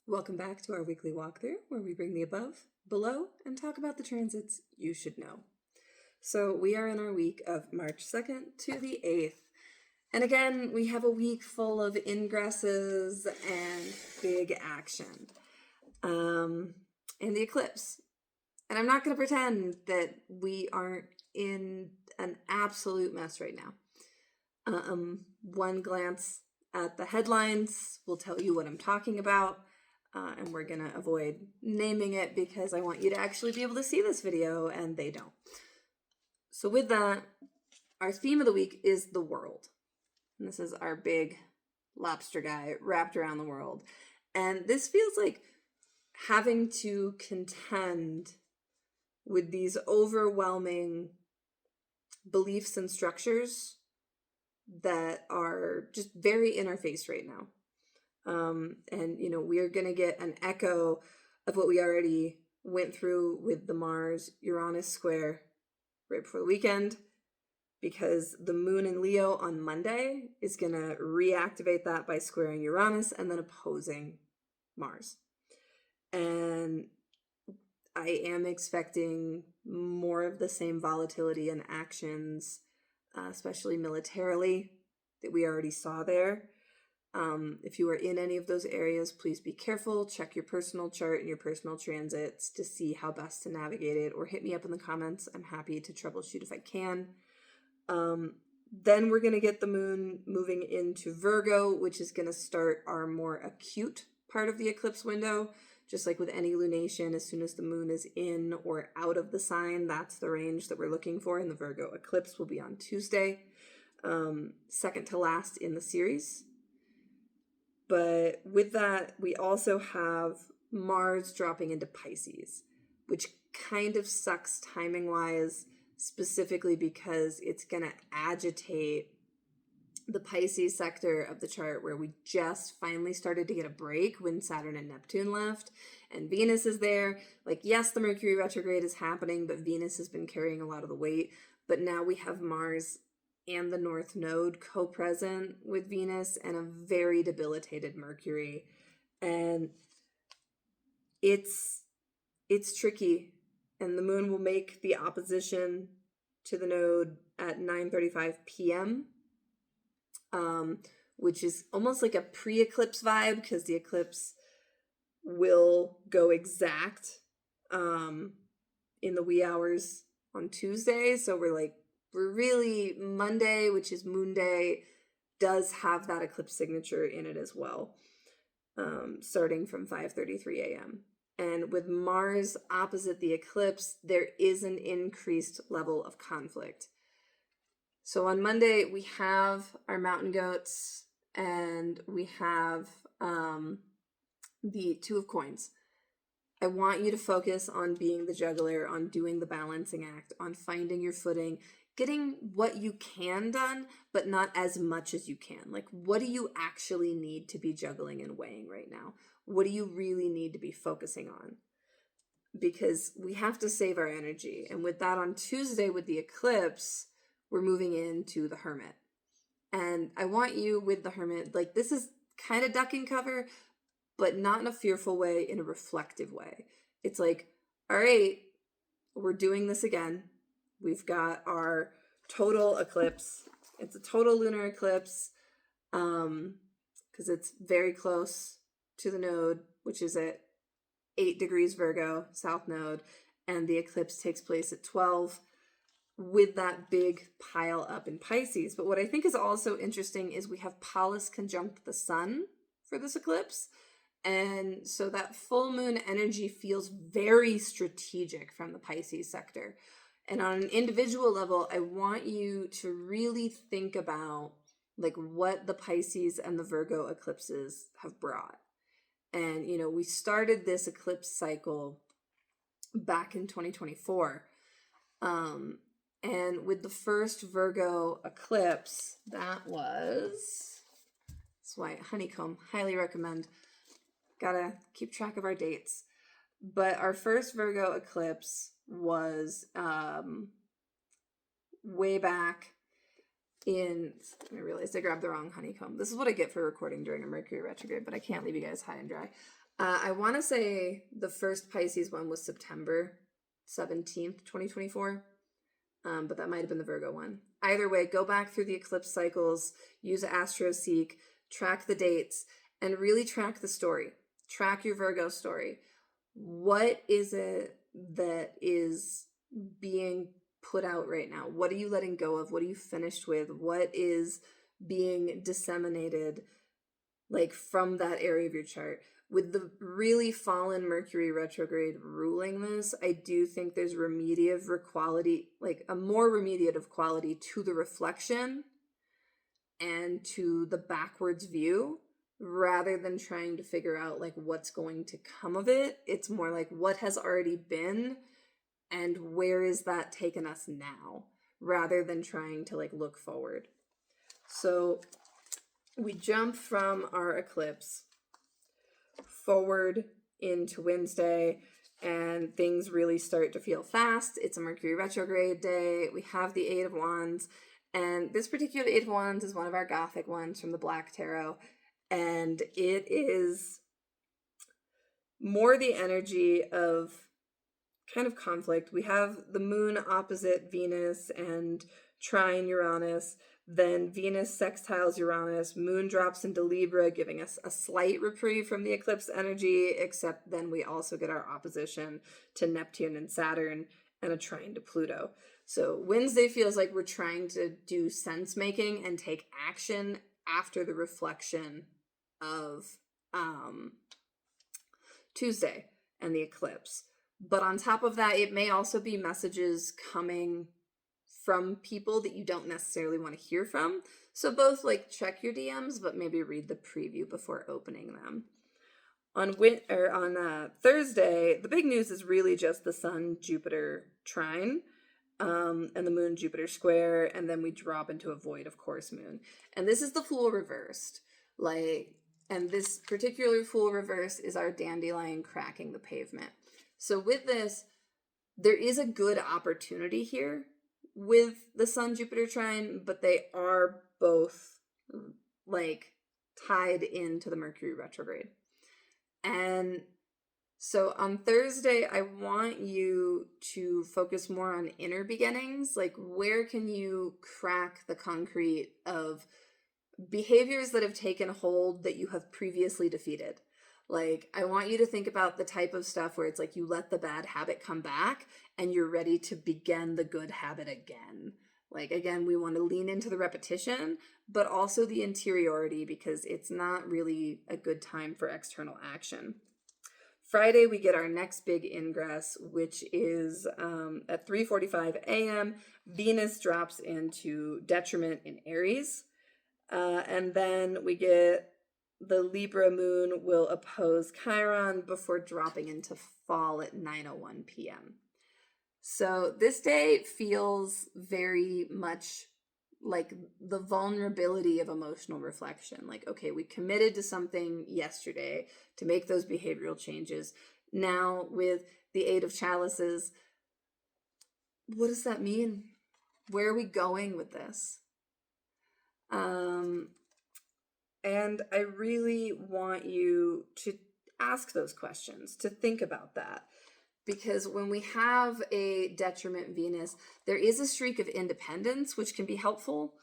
Welcome back to our weekly walkthrough, where we bring the above, below, and talk about the transits you should know. So we are in our week of March 2nd to the 8th. And again, we have a week full of ingresses and big action. And the eclipse. And I'm not going to pretend that we aren't in an absolute mess right now. One glance at the headlines will tell you what I'm talking about. And we're going to avoid naming it because I want you to actually be able to see this video, and they don't. So with that, our theme of the week is the world. And this is our big lobster guy wrapped around the world. And this feels like having to contend with these overwhelming beliefs and structures that are just very in our face right now. And, we are going to get an echo of what we already went through with the Mars-Uranus square right before the weekend, because the moon in Leo on Monday is going to reactivate that by squaring Uranus and then opposing Mars. And I am expecting more of the same volatility and actions, especially militarily, that we already saw there. If you are in any of those areas, please be careful. Check your personal chart and your personal transits to see how best to navigate it, or hit me up in the comments. I'm happy to troubleshoot if I can. Then we're going to get the moon moving into Virgo, which is going to start our more acute part of the eclipse window. Just like with any lunation, as soon as the moon is in or out of the sign, that's the range that we're looking for. And the Virgo eclipse will be on Tuesday, second to last in the series. But with that, we also have Mars dropping into Pisces, which kind of sucks timing-wise, specifically because it's going to agitate the Pisces sector of the chart where we just finally started to get a break when Saturn and Neptune left, and Venus is there. Like, yes, the Mercury retrograde is happening, but Venus has been carrying a lot of the weight. But now we have Mars and the North Node co-present with Venus and a very debilitated Mercury. And it's tricky. And the moon will make the opposition to the node at 9:35 p.m., which is almost like a pre-eclipse vibe, because the eclipse will go exact in the wee hours on Tuesday. So we're really, Monday, which is Moon Day, does have that eclipse signature in it as well, starting from 5:33 a.m. And with Mars opposite the eclipse, there is an increased level of conflict. So on Monday, we have our mountain goats, and we have the Two of Coins. I want you to focus on being the juggler, on doing the balancing act, on finding your footing, getting what you can done, but not as much as you can. Like, what do you actually need to be juggling and weighing right now? What do you really need to be focusing on? Because we have to save our energy. And with that, on Tuesday with the eclipse, we're moving into the Hermit. And I want you with the Hermit, this is kind of duck and cover, but not in a fearful way, in a reflective way. It's like, all right, we're doing this again. We've got our total eclipse. It's a total lunar eclipse, because it's very close to the node, which is at 8 degrees Virgo, south node, and the eclipse takes place at 12 with that big pile up in Pisces. But what I think is also interesting is we have Pallas conjunct the sun for this eclipse. And so that full moon energy feels very strategic from the Pisces sector. And on an individual level, I want you to really think about what the Pisces and the Virgo eclipses have brought. And, we started this eclipse cycle back in 2024. And with the first Virgo eclipse, that's why Honeycomb, highly recommend. Gotta keep track of our dates. But our first Virgo eclipse was way back in, I realized I grabbed the wrong honeycomb. This is what I get for recording during a Mercury retrograde, but I can't leave you guys high and dry. I want to say the first Pisces one was September 17th, 2024. But that might have been the Virgo one. Either way, go back through the eclipse cycles, use AstroSeek, track the dates, and really track the story. Track your Virgo story. What is it that is being put out right now? What are you letting go of? What are you finished with? What is being disseminated, like, from that area of your chart? With the really fallen Mercury retrograde ruling this, I do think there's remediative quality, like a more remediative quality to the reflection and to the backwards view, rather than trying to figure out like what's going to come of it. It's more like what has already been and where is that taken us now, rather than trying to like look forward. So we jump from our eclipse forward into Wednesday, and things really start to feel fast. It's a Mercury retrograde day. We have the Eight of Wands, and this particular Eight of Wands is one of our Gothic ones from the Black Tarot, and it is more the energy of kind of conflict. We have the moon opposite Venus and trine Uranus. Then Venus sextiles Uranus, moon drops into Libra, giving us a slight reprieve from the eclipse energy, except then we also get our opposition to Neptune and Saturn and a trine to Pluto. So Wednesday feels like we're trying to do sense making and take action after the reflection of Tuesday and the eclipse. But on top of that, it may also be messages coming from people that you don't necessarily want to hear from. So both like check your DMs, but maybe read the preview before opening them. On Thursday, the big news is really just the Sun-Jupiter trine, and the Moon-Jupiter square, and then we drop into a void of course moon. And this is the Fool reversed. And this particular Fool reverse is our dandelion cracking the pavement. So with this, there is a good opportunity here with the Sun-Jupiter trine, but they are both like tied into the Mercury retrograde. And so on Thursday, I want you to focus more on inner beginnings. Like, where can you crack the concrete of behaviors that have taken hold that you have previously defeated? Like, I want you to think about the type of stuff where it's like you let the bad habit come back and you're ready to begin the good habit again. Like, again, we want to lean into the repetition, but also the interiority, because it's not really a good time for external action. Friday, we get our next big ingress, which is at 3:45 a.m. Venus drops into detriment in Aries. And then we get the Libra moon will oppose Chiron before dropping into fall at 9:01 p.m. So this day feels very much like the vulnerability of emotional reflection. Like, okay, we committed to something yesterday to make those behavioral changes. Now with the Eight of Chalices, what does that mean? Where are we going with this? And I really want you to ask those questions, to think about that. Because when we have a detriment Venus, there is a streak of independence, which can be helpful,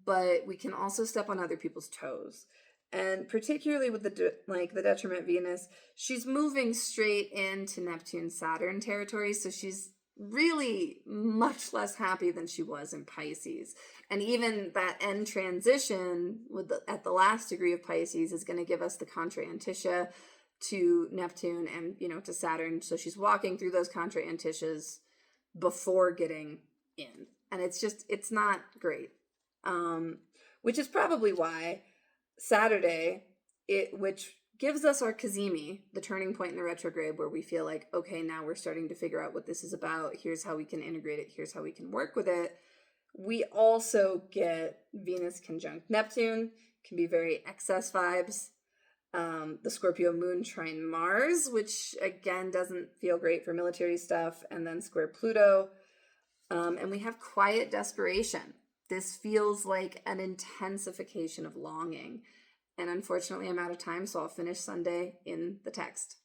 but we can also step on other people's toes. And particularly with the detriment Venus, she's moving straight into Neptune Saturn territory, so she's really much less happy than she was in Pisces. And even that end transition at the last degree of Pisces is going to give us the contra antitia to Neptune and, to Saturn. So she's walking through those contra antitias before getting in. And it's not great. Which is probably why Saturday, which gives us our cazimi, the turning point in the retrograde, where we feel like, okay, now we're starting to figure out what this is about. Here's how we can integrate it. Here's how we can work with it. We also get Venus conjunct Neptune, can be very excess vibes. The Scorpio moon trine Mars, which again doesn't feel great for military stuff, and then square Pluto. And we have quiet desperation. This feels like an intensification of longing. And unfortunately, I'm out of time, so I'll finish Sunday in the text.